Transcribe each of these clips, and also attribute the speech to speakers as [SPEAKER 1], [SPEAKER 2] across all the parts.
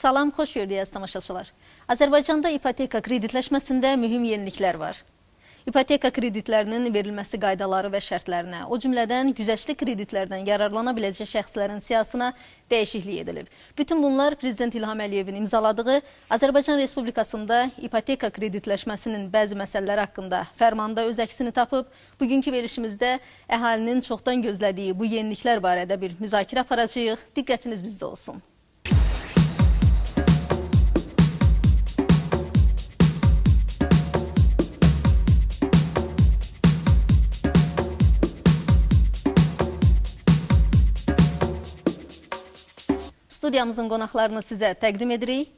[SPEAKER 1] Salam, xoş gördük tamaşaçılar. Azərbaycanda ipoteka kreditləşməsində mühüm yeniliklər var. İpoteka kreditlərinin verilməsi qaydaları və şərtlərinə, o cümlədən güzəştli kreditlərdən yararlana biləcək şəxslərin siyasına dəyişiklik edilib. Bütün bunlar Prezident İlham Əliyevin imzaladığı Azərbaycan Respublikasında ipoteka kreditləşməsinin bəzi məsələləri haqqında fərmanda öz əksini tapıb. Bugünkü verilişimizdə əhalinin çoxdan gözlədiyi bu yeniliklər barədə bir müzakirə aparacağıq. Diqqətiniz bizdə olsun. Studiyamızın qonaqlarını sizə təqdim edirik.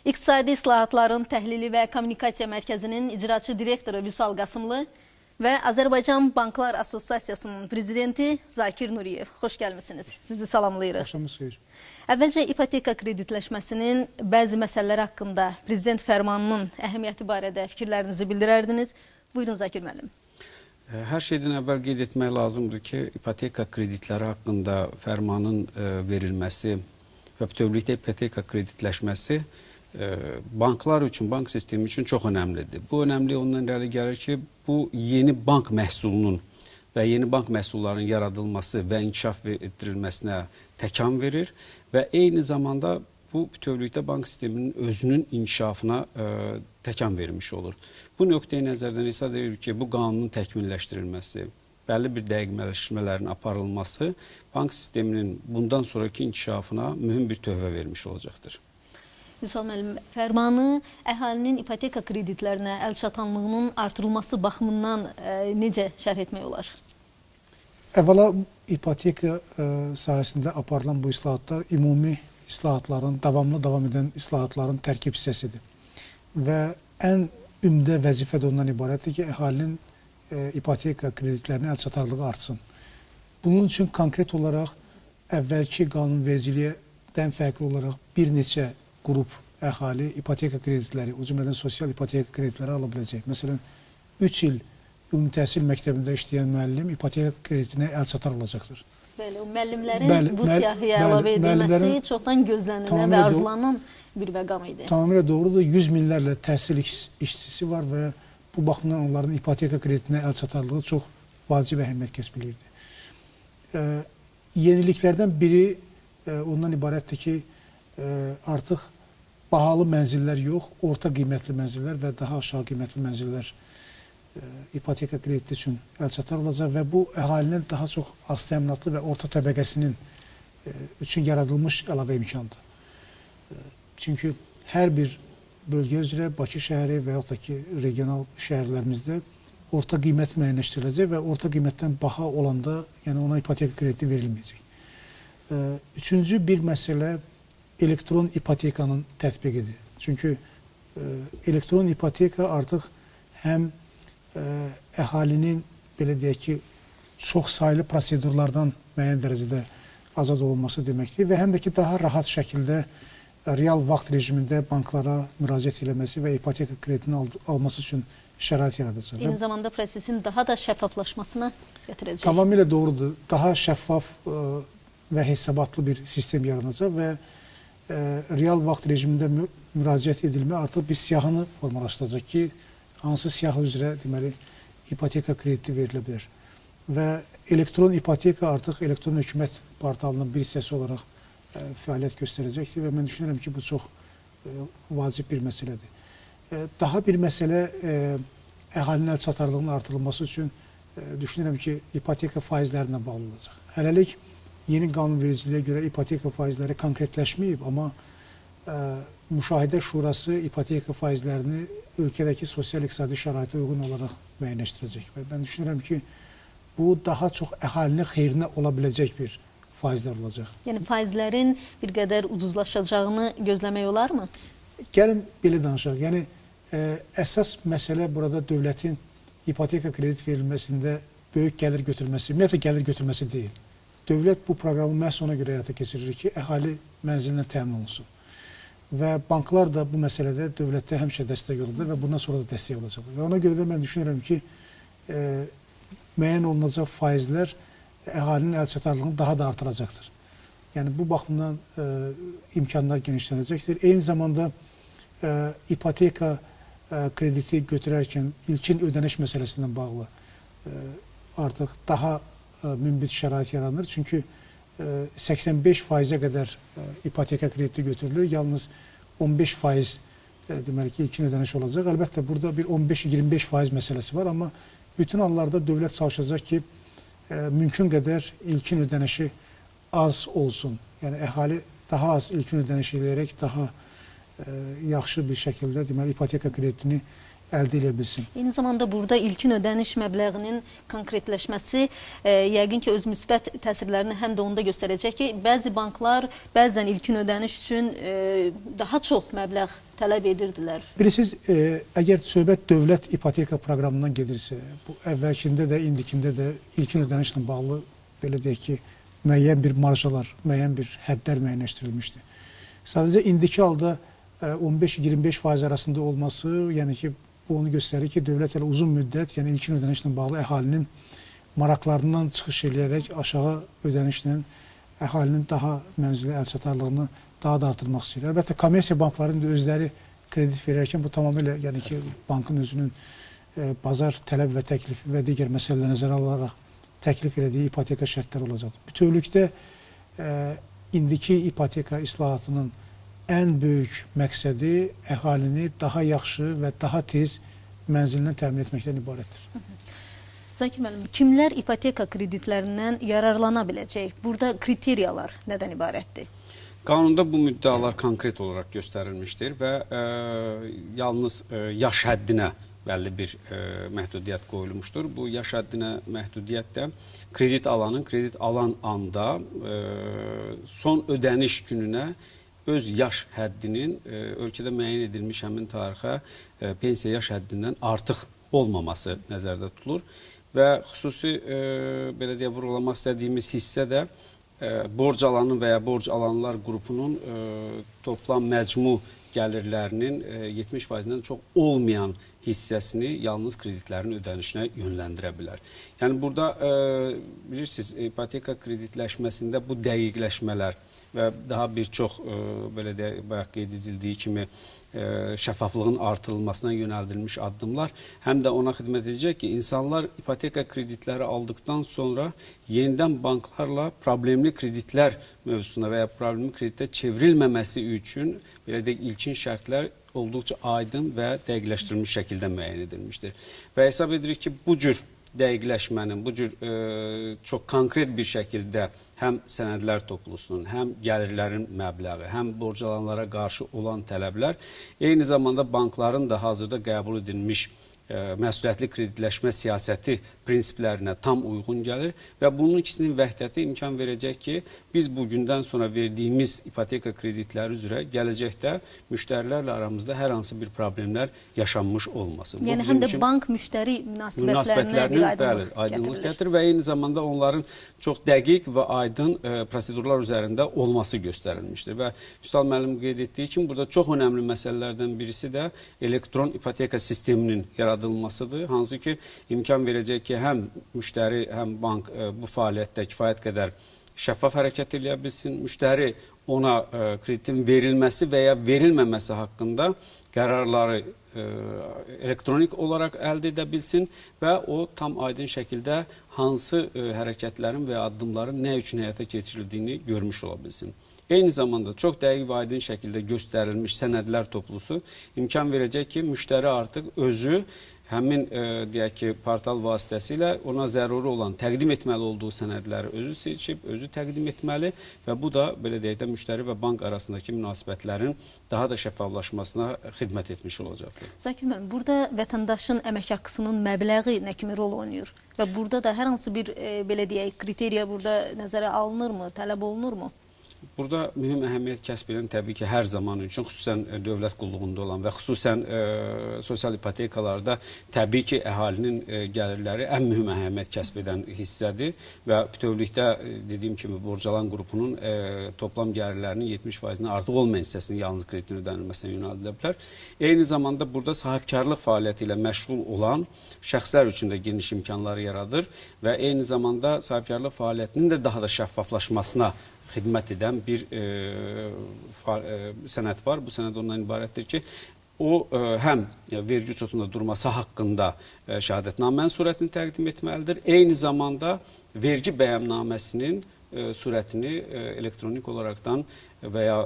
[SPEAKER 1] İqtisadi İslahatların Təhlili və Kommunikasiya Mərkəzinin icraçı direktoru Vüsal Qasımlı və Azərbaycan Banklar Assosiasiyasının prezidenti Zakir Nuriyev. Xoş gəlmişsiniz. Sizi salamlayırıq.
[SPEAKER 2] Axşamınız xeyir.
[SPEAKER 1] Əvvəlcə ipoteka kreditləşməsinin bəzi məsələləri haqqında Prezident fərmanının əhəmiyyəti barədə fikirlərinizi bildirərdiniz. Buyurun Zakir müəllim.
[SPEAKER 3] Hər şeydən əvvəl qeyd etmək lazımdır ki, ipoteka kreditləri haqqında fərmanın verilməsi və bütövlükdə ipoteka kreditləşməsi banklar üçün, bank sistemi üçün çox önəmlidir. Bu önəmli ondan irəli gəlir ki, bu yeni bank məhsulunun və yeni bank məhsullarının yaradılması və inkişaf etdirilməsinə təkan verir və eyni zamanda bu bütövlükdə bank sisteminin özünün inkişafına təkan vermiş olur. Bu nöqteyi nəzərdən hesab edilir ki, bu qanunun təkmilləşdirilməsi, bəlli bir dəqiqləşmələrin aparılması bank sisteminin bundan sonraki inkişafına mühüm bir töhfə vermiş olacaqdır.
[SPEAKER 1] Vüsal müəllim, fərmanı əhalinin ipoteka kreditlərinə əl çatanlığının artırılması baxımından necə şərh etmək olar?
[SPEAKER 2] Əvvəla ipoteka sahəsində aparılan bu islahatlar ümumi islahatların, davamlı davam edən islahatların tərkib hissəsidir. Və ən ümdə vəzifə də ondan ibarətdir ki, əhalinin ipoteka kreditlərinin əlçatarlığı artsın. Bunun üçün konkret olaraq əvvəlki qanunvericiliyindən fərqli olaraq bir neçə qrup əhali ipoteka kreditləri, o cümlədən sosial ipoteka kreditləri ala biləcək. Məsələn, 3 il ümumi təhsil məktəbində işləyən müəllim ipoteka kreditinə əlçatar olacaqdır.
[SPEAKER 1] Bəli, o müəllimlərin bu siyahıya əlavə edilməsi çoxdan gözlənilən və arzulanan bir məqam idi.
[SPEAKER 2] Tamamilə doğrudur. 100 minlərlə təhsil işçisi var və bu baxımdan onların ipoteka kreditinə əlçatarlığı çox vacib əhəmiyyət kəsb edirdi. Yeniliklərdən biri ondan ibarətdir ki, artıq bahalı mənzillər yox, orta qiymətli mənzillər və daha aşağı qiymətli mənzillər ipoteka krediti üçün əlçatar olacaq və bu əhalinin daha çox az təminatlı və orta təbəqəsinin üçün yaradılmış əlavə imkandır. Çünki hər bir bölgə üzrə Bakı şəhəri və yaxud da ki, regional şəhərlərimizdə orta qiymət müəyyənləşdiriləcək və orta qiymətdən baha olanda, yəni ona ipoteka krediti verilməyəcək. Üçüncü bir məsələ elektron ipotekanın tətbiqidir. Çünki elektron ipoteka artıq həm əhalinin, belə deyək ki, çox saylı prosedurlardan müəyyən dərəcədə azad olunması deməkdir və həm də ki, daha rahat şəkildə real vaxt rejimində banklara müraciət eləməsi və ipoteka kreditini alması üçün şərait yaradacaq.
[SPEAKER 1] Eyni zamanda prosesin daha da şəffaflaşmasına gətirəcək.
[SPEAKER 2] Tamamilə doğrudur. Daha şəffaf və hesabatlı bir sistem yaranacaq və real vaxt rejimində müraciət edilmə artıq bir siyahını formalaşdıracaq ki, hansı siyahı üzrə deməli ipoteka krediti verilə bilər. Və elektron ipoteka artıq elektron hökumət portalının bir hissəsi olaraq fəaliyyət göstərəcəkdir və mən düşünürəm ki, bu çox vacib bir məsələdir. Daha bir məsələ əhalinin əlçatarlığının artırılması üçün düşünürəm ki, ipoteka faizlərinə bağlı olacaq. Hələlik yeni qanunvericiliyə görə ipoteka faizləri konkretləşməyib, amma Müşahidə Şurası ipoteka faizlərini ölkədəki sosial-iqtisadi şəraitə uyğun olaraq müəyyənləşdirəcək. Və mən düşünürəm ki, bu daha çox əhalinin xeyrinə ola biləcək bir faizlər olacaq.
[SPEAKER 1] Yəni faizlərin bir qədər ucuzlaşacağını gözləmək olarmı?
[SPEAKER 2] Gəlin belə danışaq. Yəni əsas məsələ burada dövlətin ipoteka kredit verilməsində böyük gəlir götürməsi, ümumiyyətlə gəlir götürməsi deyil. Dövlət bu proqramı məhz ona görə həyata keçirir ki, əhali mənzilinə təmin olunsun. Və banklar da bu məsələdə dövlətdə həmişə dəstək olurlar və bundan sonra da dəstək olacaqlar. Və ona görə də mən düşünürəm ki, müəyyən olunacaq faizlər əhalinin əlçatarlığını daha da artıracaqdır. Yəni bu baxımdan imkanlar genişlənəcəkdir. Eyni zamanda ipoteka krediti götürərkən ilkin ödəniş məsələsindən bağlı artıq daha münbit şərait yaranır. Çünki 85%-ə qədər ipoteka krediti götürülür. Yalnız 15% deməli ki, ilkin ödəniş olacaq. Əlbəttə, burada bir 15-25% məsələsi var, amma bütün hallarda dövlət çalışacaq ki, mümkün qədər ilkin ödənişi az olsun. Yəni, əhali daha az ilkin ödəniş edərək daha yaxşı bir şəkildə deməli, ipoteka kreditini əldə edə bilsin.
[SPEAKER 1] Eyni zamanda burada ilkin ödəniş məbləğinin konkretləşməsi yəqin ki, öz müsbət təsirlərini həm də onda göstərəcək ki, bəzi banklar bəzən ilkin ödəniş üçün daha çox məbləğ tələb edirdilər.
[SPEAKER 2] Bilirsiniz, əgər söhbət dövlət ipoteka proqramından gedirsə, bu əvvəlkində də, indikində də ilkin ödənişlə bağlı, belə deyək ki, müəyyən bir marjalar, müəyyən bir həddlər müəyyənləşdirilmişdi. Sadəcə indiki halda 15-25% arasında olması, yəni ki, bu onu göstərir ki, dövlət elə uzun müddət, yəni ilkin ödənişlə bağlı əhalinin maraqlarından çıxış eləyərək aşağı ödənişlə əhalinin daha mənzili əlçatarlığını daha da artırmaq istəyir. Əlbəttə, kommersiya banklarının da özləri kredit verərkən bu tamamilə, yəni ki, bankın özünün bazar tələb və təklifi və digər məsələlər nəzərə alaraq təklif elədiyi ipoteka şərtləri olacaqdır. Bütövlükdə indiki ipoteka islahatının ən böyük məqsədi əhalini daha yaxşı və daha tez mənzilindən təmin etməkdən ibarətdir.
[SPEAKER 1] Zakir müəllim, kimlər ipoteka kreditlərindən yararlana biləcək? Burada kriteriyalar nədən ibarətdir?
[SPEAKER 3] Qanunda bu müddəalar konkret olaraq göstərilmişdir və yalnız yaş həddinə bəlli bir məhdudiyyət qoyulmuşdur. Bu yaş həddinə məhdudiyyət də kredit alan anda son ödəniş gününə öz yaş həddinin ölkədə müəyyən edilmiş həmin tarixə pensiya yaş həddindən artıq olmaması nəzərdə tutulur və xüsusi belə deyə vurğulamaq istədiyimiz hissə də borc alanın və ya borc alanlar qrupunun toplam məcmu gəlirlərinin 70%-dən çox olmayan hissəsini yalnız kreditlərin ödənişinə yönləndirə bilər. Yəni burada bilirsiniz, ipoteka kreditləşməsində bu dəqiqləşmələr və daha bir çox belə deyək, bayaq qeyd edildiyi kimi şəffaflığın artırılmasına yönəldilmiş addımlar həm də ona xidmət edəcək ki, insanlar ipoteka kreditləri aldıqdan sonra yenidən banklarla problemli kreditlər mövzusuna və ya problemli kreditə çevrilməməsi üçün belə deyək, ilkin şərtlər olduqca aydın və dəqiqləşdirilmiş şəkildə müəyyən edilmişdir. Və hesab edirik ki, bu cür dəqiqləşmənin, bu cür çox konkret bir şəkildə həm sənədlər toplusunun, həm gəlirlərin məbləği, həm borc alanlara qarşı olan tələblər, eyni zamanda bankların da hazırda qəbul edilmiş məsuliyyətli kreditləşmə siyasəti prinsiplərinə tam uyğun gəlir və bunun ikisinin vəhdəti imkan verəcək ki, biz bugündən sonra verdiyimiz ipoteka kreditləri üzrə gələcəkdə müştərilərlə aramızda hər hansı bir problemlər yaşanmış olmasın.
[SPEAKER 1] Yəni həm də bank-müştəri münasibətlərinə bir aydınlıq gətirir
[SPEAKER 3] və eyni zamanda onların çox dəqiq və aydın prosedurlar üzərində olması göstərilmişdir. Və Üstal müəllim qeyd etdiyi kimi, burada çox önəmli məsələlərdən birisi də elektron ipoteka sisteminin yaradılmasıdır. Hansı ki, imkan verəcək ki, həm müştəri, həm bank bu fəaliyyətdə kifayət qədər şəffaf hərəkət edə bilsin, müştəri ona kreditin verilməsi və ya verilməməsi haqqında qərarları elektronik olaraq əldə edə bilsin və o tam aydın şəkildə hansı hərəkətlərin və addımların nə üçün həyata keçirildiyini görmüş ola bilsin. Eyni zamanda çox dəqiq və aydın şəkildə göstərilmiş sənədlər toplusu imkan verəcək ki, müştəri artıq özü həmin deyək ki, portal vasitəsilə ona zəruri olan, təqdim etməli olduğu sənədləri özü seçib, özü təqdim etməli və bu da, belə deyək də, müştəri və bank arasındakı münasibətlərin daha da şəffaflaşmasına xidmət etmiş olacaqdır.
[SPEAKER 1] Zakir müəllim, burada vətəndaşın əmək haqqısının məbləği nə kimi rol oynayır? Və burada da hər hansı bir, belə deyək, kriteriya burada nəzərə alınırmı, tələb olunurmu?
[SPEAKER 3] Burada mühüm əhəmiyyət kəsb edən təbii ki, hər zaman üçün, xüsusən dövlət qulluğunda olan və xüsusən sosial ipotekalarda təbii ki, əhalinin gəlirləri ən mühüm əhəmiyyət kəsb edən hissədir və bütövlükdə dediyim kimi borcalan qrupunun toplam gəlirlərinin 70%-dən artıq olmayan hissəsinin yalnız kreditin ödənilməsinə yönəldilə bilər. Eyni zamanda burada sahibkarlıq fəaliyyəti ilə məşğul olan şəxslər üçün də geniş imkanları yaradır və eyni zamanda sahibkarlıq fəaliyyətinin də daha da şəffaflaşmasına xidmət edən bir sənəd var. Bu sənəd ondan ibarətdir ki, o həm vergi uçotunda durması haqqında şəhadətnamənin surətini təqdim etməlidir. Eyni zamanda vergi bəyannaməsinin surətini elektronik olaraqdan və ya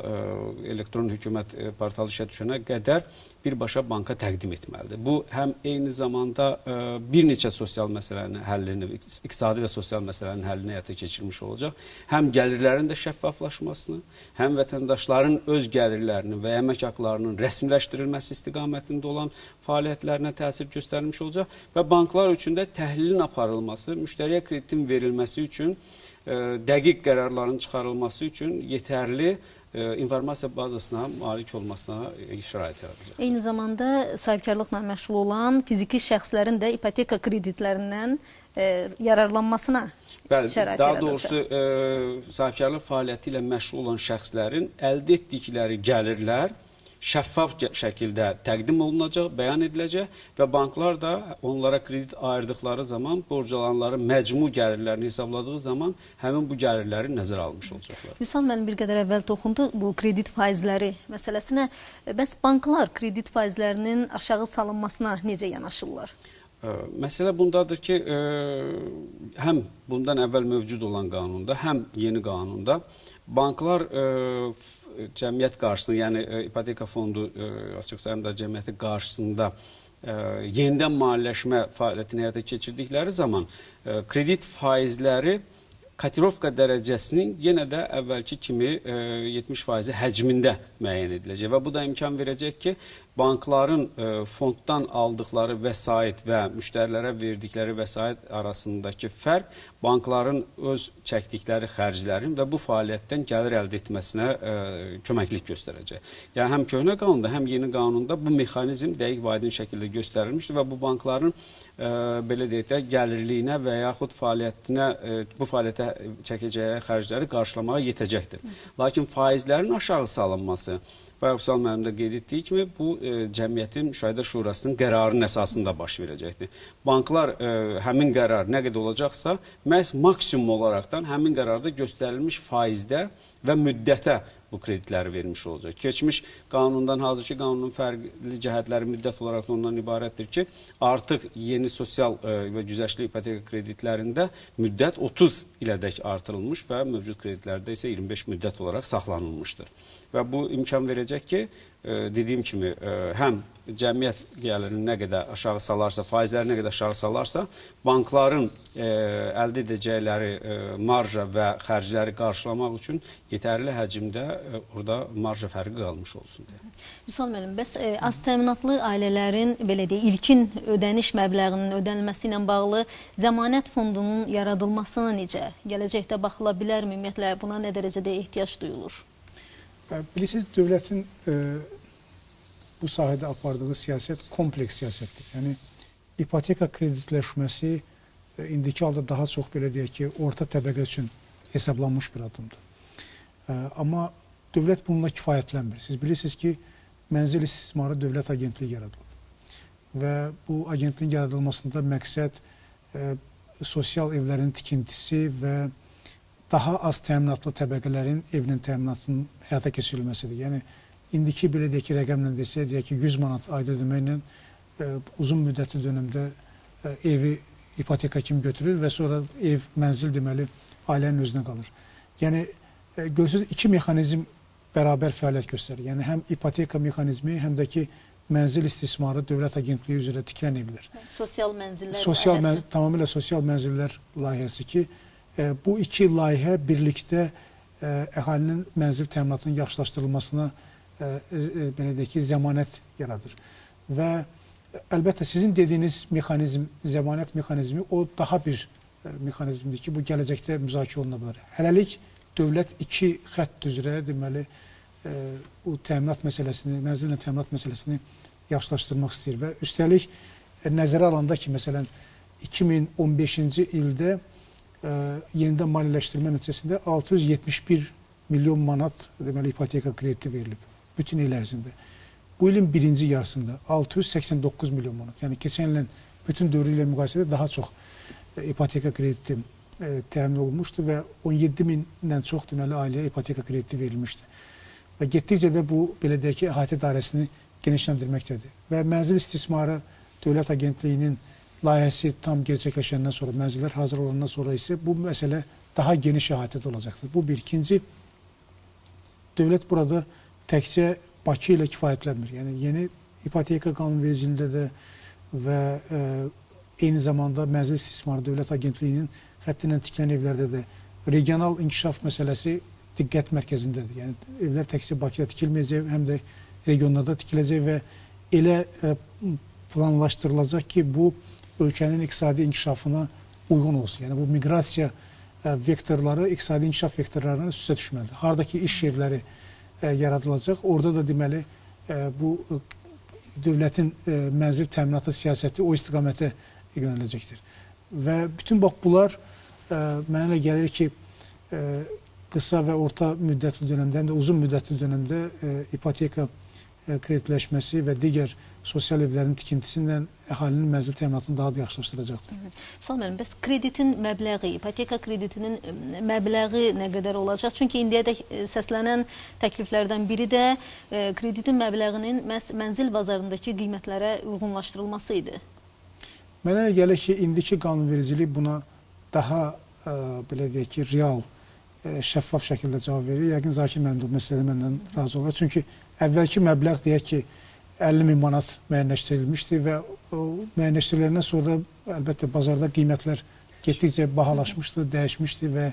[SPEAKER 3] elektron hökumət portalı işə düşənə qədər birbaşa banka təqdim etməlidir. Bu həm eyni zamanda bir neçə sosial məsələnin həllini, iqtisadi və sosial məsələnin həllini həyata keçirmiş olacaq. Həm gəlirlərin də şəffaflaşmasını, həm vətəndaşların öz gəlirlərinin və əmək haqlarının rəsmiləşdirilməsi istiqamətində olan fəaliyyətlərinə təsir göstərmiş olacaq və banklar üçün də təhlilin aparılması, müştəriyə kreditin verilməsi üçün dəqiq qərarların çıxarılması üçün yetərli informasiya bazasına malik olmasına şərait yaradacaq.
[SPEAKER 1] Eyni zamanda sahibkarlıqla məşğul olan fiziki şəxslərin də ipoteka kreditlərindən yararlanmasına şərait yaradacaq.
[SPEAKER 3] Daha doğrusu sahibkarlıq fəaliyyəti ilə məşğul olan şəxslərin əldə etdikləri gəlirlər şəffaf şəkildə təqdim olunacaq, bəyan ediləcək və banklar da onlara kredit ayırdıqları zaman borc alanların məcmu gəlirlərini hesabladığı zaman həmin bu gəlirləri nəzərə almış olacaqlar.
[SPEAKER 1] Vüsal müəllim bir qədər əvvəl toxundu bu kredit faizləri məsələsinə. Bəs banklar kredit faizlərinin aşağı salınmasına necə yanaşırlar?
[SPEAKER 3] Məsələ bundadır ki, həm bundan əvvəl mövcud olan qanunda, həm yeni qanunda banklar cəmiyyət qarşısında, yəni ipoteka fondu açıq səhmdar cəmiyyəti qarşısında yenidən maliyyələşmə fəaliyyətini həyata keçirdikləri zaman kredit faizləri kotirovka dərəcəsinin yenə də əvvəlki kimi 70% həcmində müəyyən ediləcək və bu da imkan verəcək ki, bankların fonddan aldıqları vəsait və müştərilərə verdikləri vəsait arasındakı fərq bankların öz çəkdikləri xərclərin və bu fəaliyyətdən gəlir əldə etməsinə köməklik göstərəcək. Yəni həm köhnə qanunda, həm yeni qanunda bu mexanizm dəqiq və aydın şəkildə göstərilmişdir və bu bankların belə deyək də gəlirliyinə və yaxud fəaliyyətinə, bu fəaliyyətə çəkəcəyi xərcləri qarşılamağa yetəcəkdir. Lakin faizlərin aşağı salınması və Vüsal müəllim də qeyd etdiyi kimi bu cəmiyyətin müşahidə şurasının qərarının əsasında baş verəcəkdir. Banklar həmin qərar nə qədər olacaqsa, məhz maksimum olaraqdan həmin qərarda göstərilmiş faizdə və müddətə bu kreditləri vermiş olacaq. Keçmiş qanundan, hazırki qanunun fərqli cəhətləri müddət olaraq ondan ibarətdir ki, artıq yeni sosial və güzəştli ipoteka kreditlərində müddət 30 ilədək artırılmış və mövcud kreditlərdə isə 25 müddət olaraq saxlanılmışdır. Və bu imkan verəcək ki, dediyim kimi, həm cəmiyyət gəlirini nə qədər aşağı salarsa, faizləri nə qədər aşağı salarsa, bankların əldə edəcəkləri marja və xərcləri qarşılamaq üçün yetərli həcmdə orada marja fərqi qalmış olsun deyə.
[SPEAKER 1] Vüsal müəllim, bəs az təminatlı ailələrin belə deyək, ilkin ödəniş məbləğinin ödənilməsi ilə bağlı zəmanət fondunun yaradılmasına necə? Gələcəkdə baxıla bilərmi? Ümumiyyətlə buna nə dərəcədə ehtiyac duyulur?
[SPEAKER 2] Bilirsiniz, dövlətin bu sahədə apardığı siyasət kompleks siyasətdir. Yəni, ipoteka kreditləşməsi indiki halda daha çox belə deyək ki, orta təbəqə üçün hesablanmış bir adımdır. Amma dövlət bununla kifayətlənmir. Siz bilirsiniz ki, Mənzil İstismarı Dövlət Agentliyi yaradılıb və bu agentliyin yaradılmasında məqsəd sosial evlərin tikintisi və daha az təminatlı təbəqələrin evinin təminatının həyata keçirilməsidir. Yəni, indiki belə deyək ki, rəqəmlə desək, deyək ki, 100 manat ayda ödəməklə uzun müddətli dönəmdə evi ipoteka kimi götürür və sonra ev, mənzil deməli, ailənin özünə qalır. Yəni, görürsünüz, iki mexanizm bərabər fəaliyyət göstərir. Yəni, həm ipoteka mexanizmi, həm də ki, Mənzil İstismarı Dövlət Agentliyi üzrə tikilən evlər.
[SPEAKER 1] Sosial mənzillər layihəsi.
[SPEAKER 2] Tamamilə sosial mənzillər layihəsi ki, bu iki layihə birlikdə əhalinin mənzil təminatının yaxşılaşdırılmasına belə deyək ki, zəmanət yaradır. Və əlbəttə sizin dediyiniz mexanizm, zəmanət mexanizmi o daha bir mexanizmdir ki, bu gələcəkdə müzakirə oluna bilər. Hələlik dövlət iki xətt üzrə deməli bu təminat məsələsini, mənzillə təminat məsələsini yaxşılaşdırmaq istəyir və üstəlik nəzərə alanda ki, məsələn 2015-ci ildə yenidən maliyyələşdirmə nəticəsində 671 milyon manat deməli ipoteka krediti verilib bütün il ərzində. Bu ilin birinci yarısında 689 milyon manat, yəni keçən ilin bütün dövrü ilə müqayisədə daha çox ipoteka krediti təmin olunmuşdu və 17 mindən çox deməli ailəyə ipoteka krediti verilmişdi. Və getdikcə də bu belə deyək ki, əhatə dairəsini genişləndirməkdədir. Və mənzil istismarı Dövlət Agentliyinin layihəsi tam gerçəkləşəndən sonra, mənzillər hazır olandan sonra isə bu məsələ daha geniş əhatədə olacaqdır. Bu bir. İkinci, dövlət burada təkcə Bakı ilə kifayətlənmir. Yəni yeni ipoteka qanunvericiliyində də və eyni zamanda mənzil istismarı Dövlət Agentliyinin xətti ilə tikilən evlərdə də regional inkişaf məsələsi diqqət mərkəzindədir. Yəni evlər təkcə Bakıda tikilməyəcək, həm də regionlarda tikiləcək və elə planlaşdırılacaq ki, bu ölkənin iqtisadi inkişafına uyğun olsun. Yəni bu miqrasiya vektorları iqtisadi inkişaf vektorlarına üstə düşməlidir. Hardakı iş yerləri yaradılacaq. Orada da deməli bu dövlətin mənzil təminatı siyasəti o istiqamətə yönələcəkdir. Və bütün bax bunlar mənə elə gəlir ki, qısa və orta müddətli dönəmdə, həm də uzun müddətli dönəmdə ipoteka kreditləşməsi və digər sosial evlərin tikintisindən əhalinin mənzil təminatını daha da yaxşılaşdıracaqdır.
[SPEAKER 1] Misal müəllim, bəs kreditin məbləği, ipoteka kreditinin məbləği nə qədər olacaq? Çünki indiyədək səslənən təkliflərdən biri də kreditin məbləğinin mənzil bazarındakı qiymətlərə uyğunlaşdırılması idi.
[SPEAKER 2] Mənə elə gəlir ki, indiki qanunvericilik buna daha belə deyək ki, real, şəffaf şəkildə cavab verir. Yəqin Zakir müəllim də bu məsələdə məndən razı olur. Çünki əvvəlki məbləğ deyək ki, 50 min manat müəyyənləşdirilmişdi və müəyyənləşdiriləndən sonra əlbəttə bazarda qiymətlər getdikcə bahalaşmışdı, dəyişmişdi və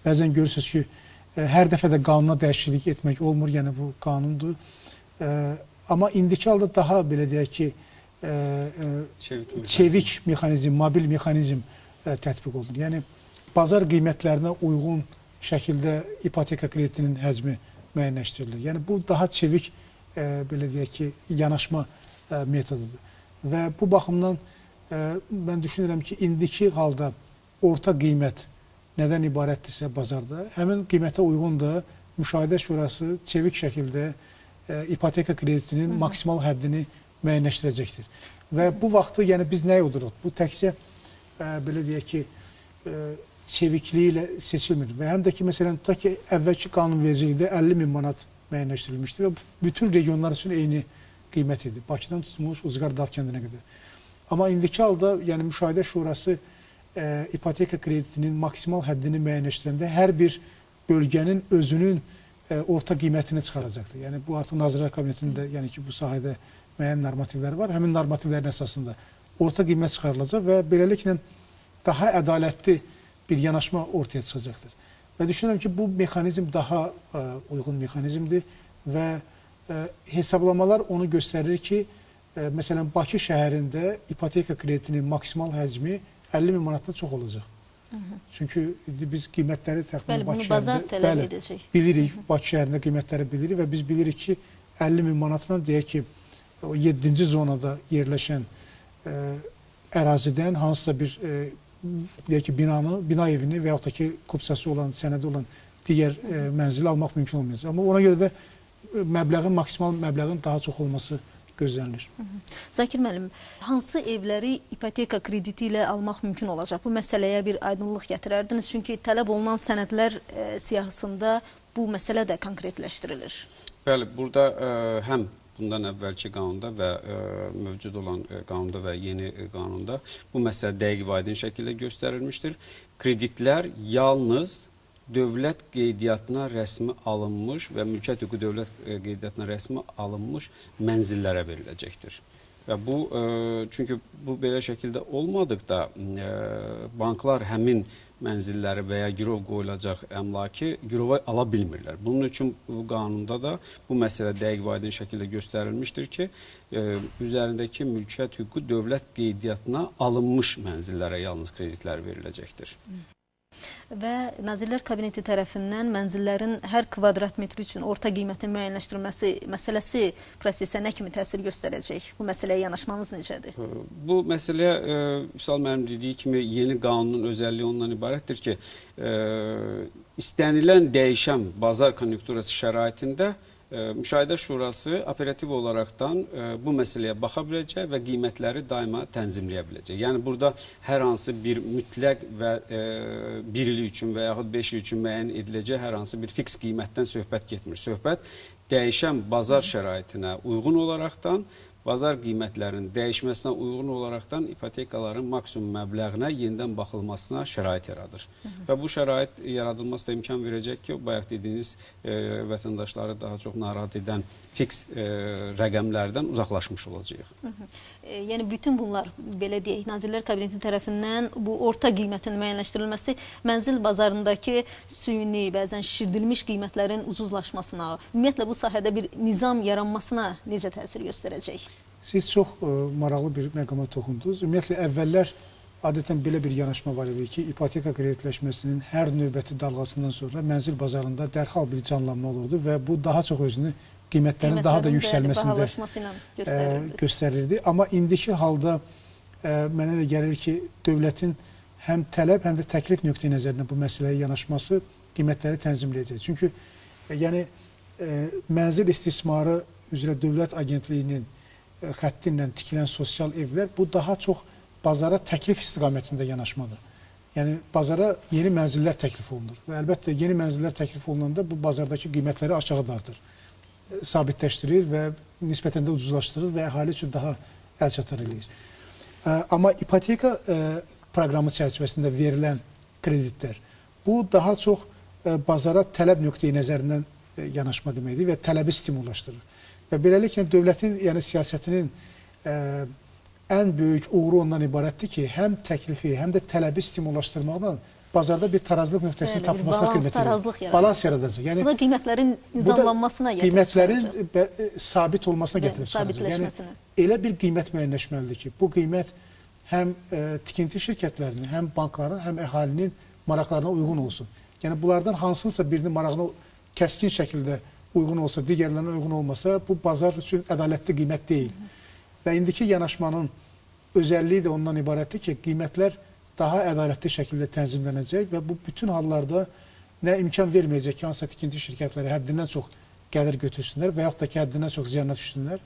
[SPEAKER 2] bəzən görürsünüz ki, hər dəfə də qanuna dəyişiklik etmək olmur, yəni bu qanundur. Amma indiki halda daha belə deyək ki, çevik mexanizm, mobil mexanizm tətbiq olunur. Yəni bazar qiymətlərinə uyğun şəkildə ipoteka kreditinin həcmi müəyyənləşdirilir. Yəni bu daha çevik belə deyək ki, yanaşma metodudur. Və bu baxımdan mən düşünürəm ki, indiki halda orta qiymət nədən ibarətdirsə bazarda, həmin qiymətə uyğun da Müşahidə Şurası çevik şəkildə ipoteka kreditinin maksimal həddini müəyyənləşdirəcəkdir. Və bu vaxtı yəni biz nəyə uduruq? Bu təkcə belə deyək ki, çevikliyi ilə seçilmir. Və həm də ki, məsələn, tutaq ki, əvvəlki qanunvericilikdə 50 min manat müəyyənləşdirilmişdi və bütün regionlar üçün eyni qiymət idi. Bakıdan tutmuş Ucqar Dağ kəndinə qədər. Amma indiki halda yəni Müşahidə Şurası ipoteka kreditinin maksimal həddini müəyyənləşdirəndə hər bir bölgənin özünün orta qiymətini çıxaracaqdır. Yəni bu artıq Nazirlər Kabinetinin də yəni ki, bu sahədə müəyyən normativləri var. Həmin normativlərin əsasında orta qiymət çıxarılacaq və beləliklə daha ədalətli bir yanaşma ortaya çıxacaqdır. Və düşünürəm ki, bu mexanizm daha uyğun mexanizmdir və hesablamalar onu göstərir ki, məsələn, Bakı şəhərində ipoteka kreditinin maksimal həcmi 50 min manatdan çox olacaq. Çünki biz qiymətləri təxminən Bakı şəhərində bilirik, Bakı şəhərində qiymətləri bilirik və biz bilirik ki, 50 min manatla deyək ki, 7-ci zonada yerləşən ərazidən hansısa bir deyək ki, bina evini və yaxud da ki, kupsası olan, sənədi olan digər mənzili almaq mümkün olmayacaq. Amma ona görə də maksimal məbləğin daha çox olması gözlənilir.
[SPEAKER 1] Zakir müəllim, hansı evləri ipoteka krediti ilə almaq mümkün olacaq? Bu məsələyə bir aydınlıq gətirərdiniz. Çünki tələb olunan sənədlər siyahısında bu məsələ də konkretləşdirilir.
[SPEAKER 3] Bəli, burada həm bundan əvvəlki qanunda və mövcud olan qanunda və yeni qanunda bu məsələ dəqiq və aydın şəkildə göstərilmişdir. Kreditlər yalnız dövlət qeydiyyatına rəsmi alınmış və mülkiyyət hüququ dövlət qeydiyyatına rəsmi alınmış mənzillərə veriləcəkdir. Və bu, çünki bu belə şəkildə olmadıqda banklar həmin mənzilləri və ya girov qoyulacaq əmlakı girova ala bilmirlər. Bunun üçün bu qanunda da bu məsələ dəqiq və aydın şəkildə göstərilmişdir ki, üzərindəki mülkiyyət hüququ dövlət qeydiyyatına alınmış mənzillərə yalnız kreditlər veriləcəkdir.
[SPEAKER 1] Və Nazirlər Kabineti tərəfindən mənzillərin hər kvadrat metri üçün orta qiymətin müəyyənləşdirilməsi məsələsi prosesə nə kimi təsir göstərəcək? Bu məsələyə yanaşmanız necədir?
[SPEAKER 3] Bu məsələyə Vüsal müəllim dediyi kimi yeni qanunun özəlliyi ondan ibarətdir ki, istənilən dəyişən bazar konjunkturası şəraitində Müşahidə Şurası operativ olaraqdan bu məsələyə baxa biləcək və qiymətləri daima tənzimləyə biləcək. Yəni burada hər hansı bir mütləq və 1 il üçün və yaxud 5 il üçün müəyyən ediləcək hər hansı bir fiks qiymətdən söhbət getmir. Söhbət dəyişən bazar şəraitinə uyğun olaraqdan, bazar qiymətlərinin dəyişməsinə uyğun olaraqdan ipotekaların maksimum məbləğinə yenidən baxılmasına şərait yaradır. Və bu şərait yaradılması da imkan verəcək ki, bayaq dediyiniz vətəndaşları daha çox narahat edən fiks rəqəmlərdən uzaqlaşmış olacaq.
[SPEAKER 1] Yəni bütün bunlar, belə deyək, Nazirlər Kabineti tərəfindən bu orta qiymətin müəyyənləşdirilməsi mənzil bazarındakı süni, bəzən şişirdilmiş qiymətlərin ucuzlaşmasına, ümumiyyətlə bu sahədə bir nizam yaranmasına necə təsir göstərəcək?
[SPEAKER 2] Siz çox maraqlı bir məqama toxundunuz. Ümumiyyətlə, əvvəllər adətən belə bir yanaşma var idi ki, ipoteka kreditləşməsinin hər növbəti dalğasından sonra mənzil bazarında dərhal bir canlanma olurdu və bu daha çox özünü qiymətlərin daha da yüksəlməsində göstərirdi. Amma indiki halda mənə də gəlir ki, dövlətin həm tələb, həm də təklif nöqteyi nəzərindən bu məsələyə yanaşması qiymətləri tənzimləyəcək. Çünki yəni, mənzil istismarı üzrə dövlət agentliyinin xətti ilə tikilən sosial evlər bu daha çox bazara təklif istiqamətində yanaşmadır. Yəni, bazara yeni mənzillər təklif olunur və əlbəttə yeni mənzillər təklif olunanda bu bazardakı qiymətləri aşağı dartır, sabitləşdirir və nisbətən də ucuzlaşdırır və əhali üçün daha əlçatar eləyir. Amma ipoteka proqramı çərçivəsində verilən kreditlər bu daha çox bazara tələb nöqteyi nəzərindən yanaşma deməkdir və tələbi stimullaşdırır. Və beləliklə dövlətin, yəni siyasətinin ən böyük uğuru ondan ibarətdir ki, həm təklifi, həm də tələbi stimullaşdırmaqla bazarda bir tarazlıq nöqtəsinin tapılmasına xidmət edir. Balans yaradacaq. Yəni,
[SPEAKER 1] bu da qiymətlərin nizamlanmasına gətirib
[SPEAKER 2] qiymətlərin sabit olmasına gətirib çıxaracaq. Yəni, elə bir qiymət müəyyənləşməlidir ki, bu qiymət həm tikinti şirkətlərinin, həm bankların, həm əhalinin maraqlarına uyğun olsun. Yəni, bunlardan hansınsa birinin marağına kəskin şəkildə uyğun olsa, digərlərinə uyğun olmasa, bu bazar üçün ədalətli qiymət deyil. Və indiki yanaşmanın özəlliyi də ondan ibarətdir ki, qiymətlər daha ədalətli şəkildə tənzimlənəcək və bu bütün hallarda nə imkan verməyəcək ki, hansısa tikinti şirkətləri həddindən çox gəlir götürsünlər və yaxud da ki, həddindən çox ziyana düşsünlər.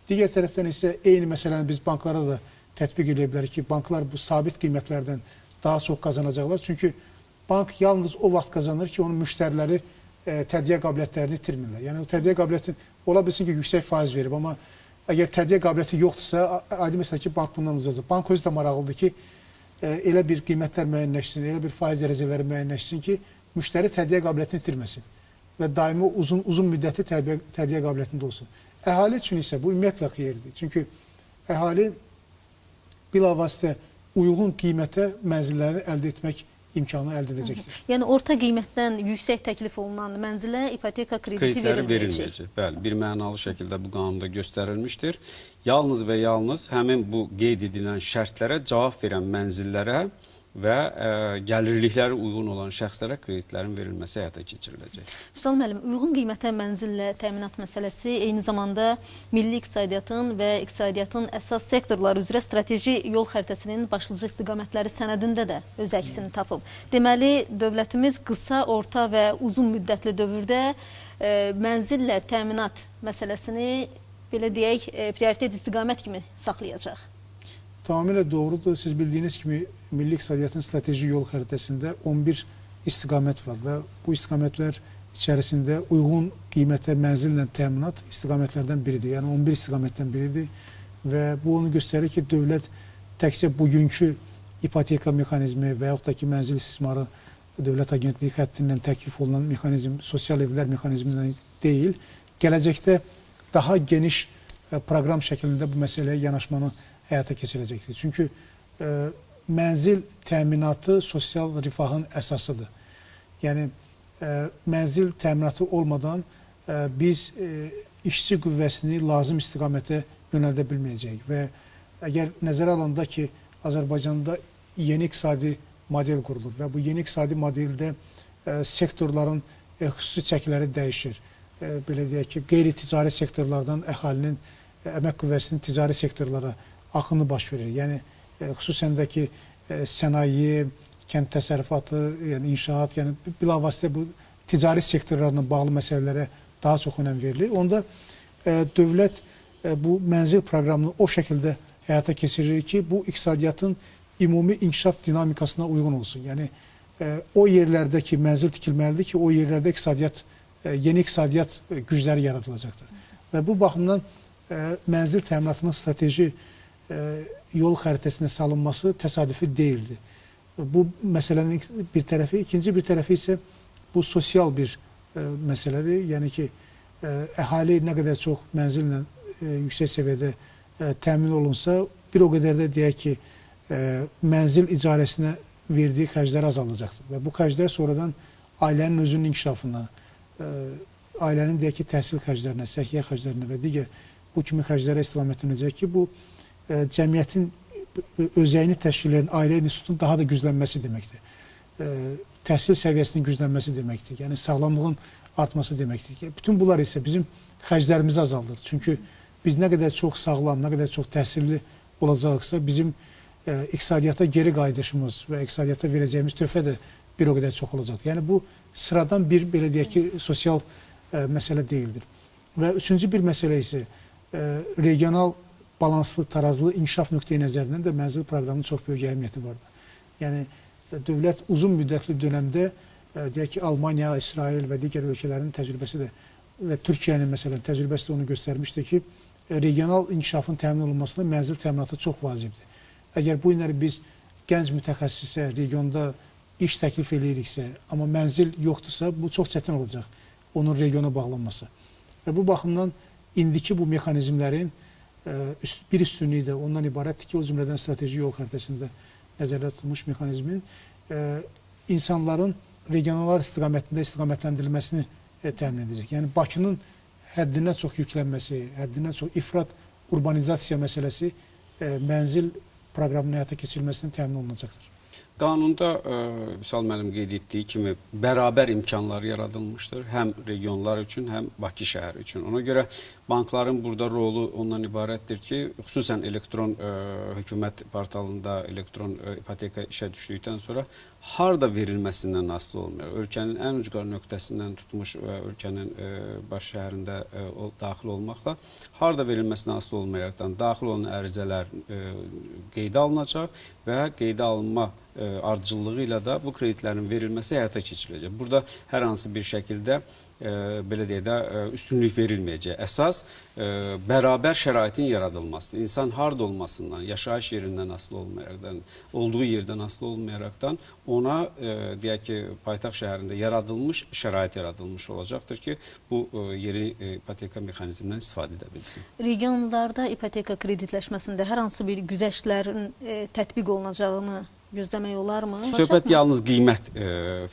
[SPEAKER 2] Digər tərəfdən isə eyni məsələni biz banklara da tətbiq edə bilərik ki, banklar bu sabit qiymətlərdən daha çox qazanacaqlar. Çünki bank yalnız o vaxt qazanır ki, onun müştəriləri tədqiyə qabiliyyətlərini itirmirlər. Yəni, o tədqiyə qabiliyyəti ola bilsin ki, yüksək faiz verib, amma əgər tədqiyə qabiliyyəti yoxdursa, aydın məsələ ki, bank bundan uzaqdır. Bank özü də maraqlıdır ki, elə bir qiymətlər müəyyənləşsin, elə bir faiz dərəcələri müəyyənləşsin ki, müştəri tədqiyə qabiliyyətini itirməsin və daimi uzun müddətli tədqiyə qabiliyyətində olsun. Əhali üçün isə bu ümumiyyətlə xeyirdir. Çünki əhali bilavasitə uyğun qiymətə mənzilləri əldə etmək imkanı əldə edəcəkdir.
[SPEAKER 1] Yəni, orta qiymətdən yüksək təklif olunan mənzilə ipoteka krediti verilməyəcək.
[SPEAKER 3] Bəli, bir mənalı şəkildə bu qanunda göstərilmişdir. Yalnız və yalnız həmin bu qeyd edilən şərtlərə cavab verən mənzillərə və gəlirlikləri uyğun olan şəxslərə kreditlərin verilməsi həyata keçiriləcək.
[SPEAKER 1] Füzal müəllim, uyğun qiymətə mənzillə təminat məsələsi eyni zamanda milli iqtisadiyyatın və iqtisadiyyatın əsas sektorları üzrə strateji yol xəritəsinin başlıca istiqamətləri sənədində də öz əksini tapıb. Deməli, dövlətimiz qısa, orta və uzun müddətli dövrdə mənzillə təminat məsələsini, belə deyək, prioritet istiqamət kimi saxlayacaq.
[SPEAKER 2] Tamamilə doğrudur. Siz bildiyiniz kimi Milli İqtisadiyyatın strateji yol xəritəsində 11 istiqamət var və bu istiqamətlər içərisində uyğun qiymətə mənzillə təminat istiqamətlərdən biridir. Yəni 11 istiqamətdən biridir və bu onu göstərir ki, dövlət təkcə bugünkü ipoteka mexanizmi və yaxud da ki, mənzil istismarı dövlət agentliyi xəttindən təklif olunan mexanizm, sosial evlər mexanizmindən deyil, gələcəkdə daha geniş proqram şəklində bu məsələyə yanaşmanı həyata keçirəcəkdir. Çünki mənzil təminatı sosial rifahın əsasıdır. Yəni, mənzil təminatı olmadan biz işçi qüvvəsini lazım istiqamətə yönəldə bilməyəcəyik və əgər nəzərə alanda ki, Azərbaycanda yeni iqtisadi model qurulur və bu yeni iqtisadi modeldə sektorların xüsusi çəkiləri dəyişir. Belə deyək ki, qeyri-ticari sektorlardan əhalinin əmək qüvvəsinin ticari sektorlara axını baş verir. Yəni, xüsusən də ki, sənaye, kənd təsərrüfatı, yəni inşaat, yəni bilavasitə bu ticari sektorlarla bağlı məsələlərə daha çox önəm verilir. Onda dövlət bu mənzil proqramını o şəkildə həyata keçirir ki, bu iqtisadiyyatın ümumi inkişaf dinamikasına uyğun olsun. Yəni o yerlərdə ki, mənzil tikilməlidir ki, o yerlərdə yeni iqtisadiyyat gücləri yaradılacaqdır. Və bu baxımdan mənzil təminatının strateji yol xəritəsinə salınması təsadüfi deyildi. Bu məsələnin bir tərəfi, ikinci bir tərəfi isə bu sosial bir məsələdir. Yəni ki, əhali nə qədər çox mənzillə yüksək səviyyədə təmin olunsa, bir o qədər də deyək ki, mənzil icarəsinə verdiyi xərclər azalacaqdır. Və bu xərclər sonradan ailənin özünün inkişafına, ailənin deyək ki, təhsil xərclərinə, səhiyyə xərclərinə və digər bu kimi xərclərə istiqamətlənəcək ki, bu cəmiyyətin özəyini təşkil edən ailə institutunun daha da güclənməsi deməkdir. Təhsil səviyyəsinin güclənməsi deməkdir. Yəni, sağlamlığın artması deməkdir. Bütün bunlar isə bizim xərclərimizi azaldır. Çünki biz nə qədər çox sağlam, nə qədər çox təhsilli olacaqsa, bizim iqtisadiyyata geri qayıdışımız və iqtisadiyyata verəcəyimiz töhfə də bir o qədər çox olacaqdır. Yəni, bu sıradan bir, belə deyək ki, sosial məsələ deyildir. Və üçüncü bir məsələ isə regional balanslı, tarazlı inkişaf nöqteyi nəzərindən də mənzil proqramının çox böyük əhəmiyyəti vardır. Yəni, dövlət uzun müddətli dönəmdə, deyək ki, Almaniya, İsrail və digər ölkələrin təcrübəsi də və Türkiyənin məsələn təcrübəsi də onu göstərmişdir ki, regional inkişafın təmin olunmasında mənzil təminatı çox vacibdir. Əgər bu günləri biz gənc mütəxəssisə, regionda iş təklif eləyiriksə, amma mənzil yoxdursa, bu çox çətin olacaq, onun regiona bağlanması. Və bu baxımdan indiki bu mexanizmlərin bir üstünlüyü də ondan ibarətdir ki, o cümlədən strateji yol xəritəsində nəzərdə tutulmuş mexanizmin insanların regionallar istiqamətində istiqamətləndirilməsini təmin edəcək. Yəni, Bakının həddindən çox yüklənməsi, həddindən çox ifrat urbanizasiya məsələsi mənzil proqramının həyata keçirilməsinin təmin olunacaqdır.
[SPEAKER 3] Qanunda Vüsal müəllim qeyd etdiyi kimi bərabər imkanlar yaradılmışdır. Həm regionlar üçün, həm Bakı şəhəri üçün. Ona görə bankların burada rolu ondan ibarətdir ki, xüsusən elektron hökumət portalında elektron ipoteka işə düşdükdən sonra harda verilməsindən asılı olmuyor. Ölkənin ən ucqar nöqtəsindən tutmuş və ölkənin baş şəhərində daxil olmaqla harda verilməsindən asılı olmayaraqdan daxil olan ərizələr qeydə alınacaq və qeydə alınma ardıcıllığı ilə də bu kreditlərin verilməsi həyata keçiriləcək. Burada hər hansı bir şəkildə belə deyək də üstünlük verilməyəcək. Əsas bərabər şəraitin yaradılmasıdır. İnsan harda olmasından, yaşayış yerindən asılı olmayaraqdan, olduğu yerdən asılı olmayaraqdan ona deyək ki, paytaxt şəhərində yaradılmış şərait yaradılmış olacaqdır ki, bu yeni ipoteka mexanizmindən istifadə edə bilsin.
[SPEAKER 1] Regionlarda ipoteka kreditləşməsində hər hansı bir güzəştlərin tətbiq olunacağını gözləmək olarmı?
[SPEAKER 3] Söhbət yalnız qiymət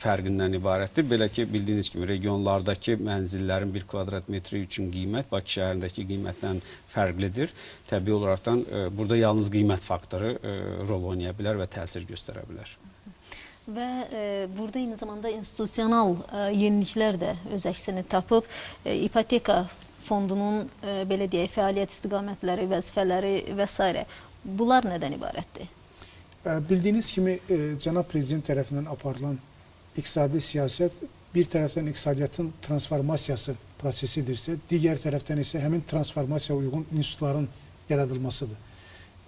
[SPEAKER 3] fərqindən ibarətdir. Belə ki, bildiyiniz kimi regionlardakı mənzillərin 1 kvadrat metri üçün qiymət Bakı şəhərindəki qiymətdən fərqlidir. Təbii olaraqdan burada yalnız qiymət faktoru rol oynaya bilər və təsir göstərə bilər.
[SPEAKER 1] Və burada eyni zamanda institusional yeniliklər də öz əksini tapıb, ipoteka fondunun belə deyək, fəaliyyət istiqamətləri, vəzifələri və s. Bunlar nədən ibarətdir?
[SPEAKER 2] Bildiyiniz kimi, Cənab Prezident tərəfindən aparılan iqtisadi siyasət bir tərəfdən iqtisadiyyatın transformasiyası prosesidirsə, digər tərəfdən isə həmin transformasiyaya uyğun institutların yaradılmasıdır.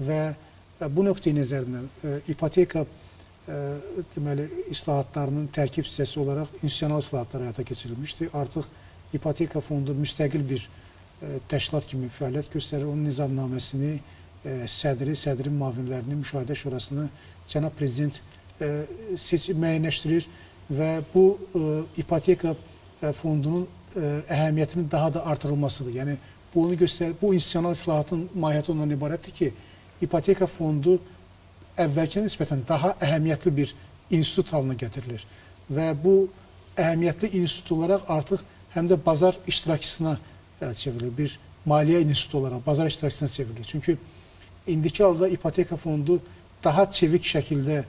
[SPEAKER 2] Və bu nöqteyi nəzərindən ipoteka deməli, islahatlarının tərkib hissəsi olaraq institusional islahatlar həyata keçirilmişdir. Artıq ipoteka fondu müstəqil bir təşkilat kimi fəaliyyət göstərir. Onun nizamnaməsini sədrin müavinlərini, müşahidə şurasını Cənab Prezident müəyyənləşdirir və bu ipoteka fondunun əhəmiyyətinin daha da artırılmasıdır. Yəni, bu institusional islahatın mahiyyəti ondan ibarətdir ki, ipoteka fondu əvvəlkinə nisbətən daha əhəmiyyətli bir institut halına gətirilir və bu əhəmiyyətli institut olaraq artıq həm də bazar iştirakçısına çevrilir, bir maliyyə institutu olaraq bazar iştirakçısına çevrilir. Çünki indiki halda ipoteka fondu daha çevik şəkildə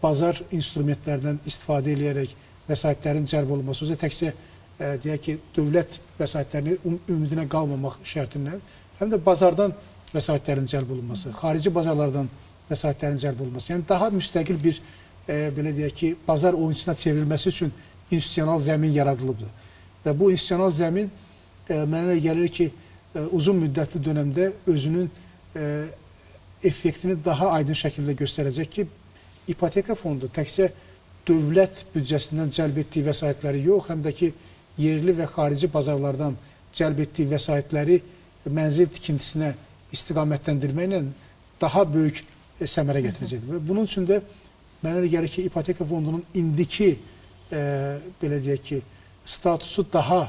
[SPEAKER 2] bazar instrumentlərdən istifadə edərək vəsaitlərin cəlb olunması, özə təkcə deyək ki, dövlət vəsaitlərini ümidinə qalmamaq şərtindən, həm də bazardan vəsaitlərin cəlb olunması, xarici bazarlardan vəsaitlərin cəlb olunması, yəni daha müstəqil bir, belə deyək ki, bazar oyunçusuna çevrilməsi üçün institusional zəmin yaradılıbdır. Və bu institusional zəmin mənə gəlir ki, uzun müddətli dönəmdə özünün effektini daha aydın şəkildə göstərəcək ki, ipoteka fondu təkcə dövlət büdcəsindən cəlb etdiyi vəsaitləri yox, həm də ki, yerli və xarici bazarlardan cəlb etdiyi vəsaitləri mənzil tikintisinə istiqamətləndirməklə daha böyük səmərə gətirəcəkdir. Və bunun üçün də mənə gəlir ki, ipoteka fondunun indiki, belə deyək ki, statusu daha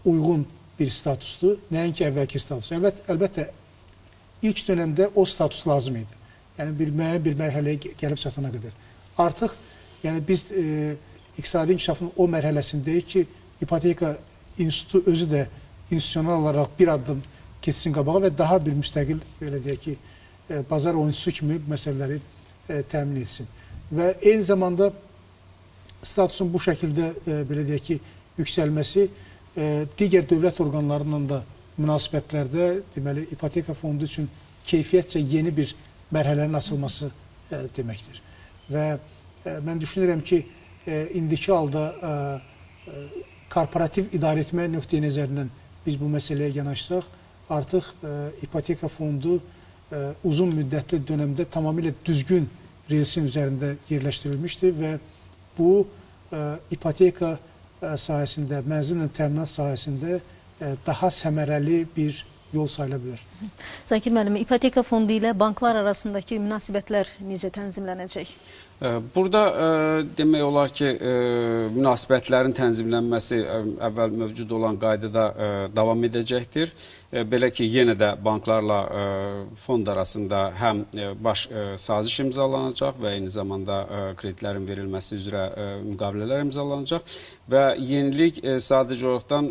[SPEAKER 2] uyğun bir statusdur, nəinki əvvəlki status. Əlbəttə, ilk dönəmdə o status lazım idi. Yəni, müəyyən bir mərhələyə gəlib çatana qədər. Artıq, yəni biz iqtisadi inkişafın o mərhələsindəyik ki, ipoteka institutu özü də institusional olaraq bir addım keçsin qabağa və daha bir müstəqil, belə deyək ki, bazar oyuncusu kimi məsələləri təmin etsin. Və eyni zamanda statusun bu şəkildə, belə deyək ki, yüksəlməsi digər dövlət orqanlarından da münasibətlərdə, deməli, ipoteka fondu üçün keyfiyyətcə yeni bir mərhələnin açılması deməkdir. Və mən düşünürəm ki, indiki halda korporativ idarə etmə nöqteyi nəzərindən biz bu məsələyə yanaşsaq, artıq ipoteka fondu uzun müddətli dönəmdə tamamilə düzgün relsin üzərində yerləşdirilmişdir və bu ipoteka sahəsində, mənzillə təminat sahəsində daha səmərəli bir yol sayıla bilər.
[SPEAKER 1] Zakir müəllim, ipoteka fondu ilə banklar arasındakı münasibətlər necə tənzimlənəcək?
[SPEAKER 3] Burada demək olar ki, münasibətlərin tənzimlənməsi əvvəl mövcud olan qaydada davam edəcəkdir. Belə ki, yenə də banklarla fond arasında həm baş saziş imzalanacaq və eyni zamanda kreditlərin verilməsi üzrə müqavilələr imzalanacaq və yenilik sadəcə olaraqdan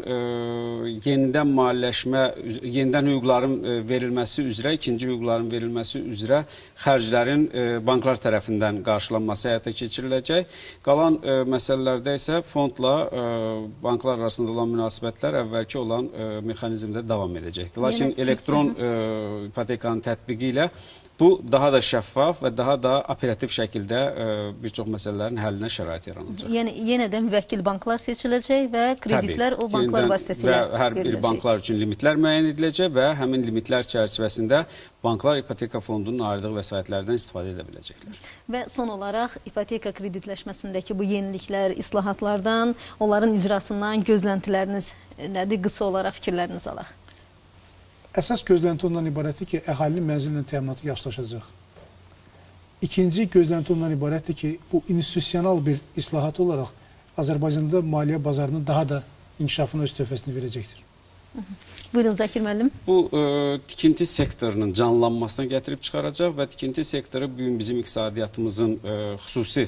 [SPEAKER 3] yenidən maliyyələşmə, yenidən hüquqların verilməsi üzrə, ikinci hüquqların verilməsi üzrə xərclərin banklar tərəfindən qarşılanması həyata keçiriləcək. Qalan məsələlərdə isə fondla banklar arasında olan münasibətlər əvvəlki olan mexanizmdə davam edəcəkdir. Lakin elektron ipotekanın tətbiqi ilə bu daha da şəffaf və daha da operativ şəkildə bir çox məsələlərin həllinə şərait yaranacaq.
[SPEAKER 1] Yəni, yenə də müvəkkil banklar seçiləcək və kreditlər o banklar vasitəsilə veriləcək.
[SPEAKER 3] Hər bir banklar üçün limitlər müəyyən ediləcək və həmin limitlər çərçivəsində banklar ipoteka fondunun ayırdığı vəsaitlərdən istifadə edə biləcəklər.
[SPEAKER 1] Və son olaraq ipoteka kreditləşməsindəki bu yeniliklər, islahatlardan, onların icrasından gözləntiləriniz nədir? Qısa olaraq fikirlərinizi alaq.
[SPEAKER 2] Əsas gözlənti ondan ibarətdir ki, əhalinin mənzillə təminatı yaxşılaşacaq. İkinci gözlənti ondan ibarətdir ki, bu institusional bir islahat olaraq Azərbaycanda maliyyə bazarının daha da inkişafına öz töhfəsini verəcəkdir.
[SPEAKER 1] Buyurun Zakir müəllim.
[SPEAKER 3] Bu tikinti sektorunun canlanmasına gətirib çıxaracaq və tikinti sektoru bugün bizim iqtisadiyyatımızın xüsusi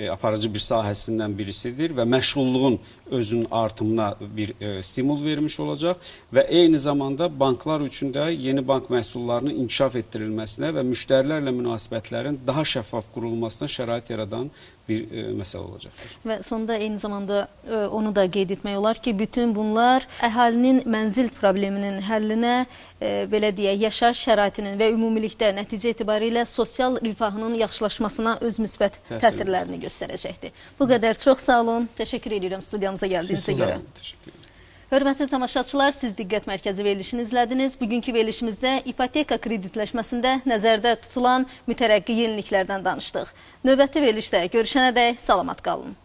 [SPEAKER 3] aparıcı bir sahəsindən birisidir və məşğulluğun özünün artımına bir stimul vermiş olacaq və eyni zamanda banklar üçün də yeni bank məhsullarının inkişaf etdirilməsinə və müştərilərlə münasibətlərin daha şəffaf qurulmasına şərait yaradan bir məsələ olacaqdır.
[SPEAKER 1] Və sonda eyni zamanda onu da qeyd etmək olar ki, bütün bunlar əhalinin mənzil probleminin həllinə, belə deyək, yaşayış şəraitinin və ümumilikdə nəticə etibarilə sosial rifahının yaxşılaşmasına öz müsbət təsirlərini göstərəcəkdir. Bu qədər, çox sağ olun. Təşəkkür edirəm studiyamıza gəldiyinizə görə. Hörmətli tamaşaçılar, siz diqqət mərkəzi verilişini izlədiniz. Bugünkü verilişimizdə ipoteka kreditləşməsində nəzərdə tutulan mütərəqqi yeniliklərdən danışdıq. Növbəti verilişdə görüşənədək salamat qalın.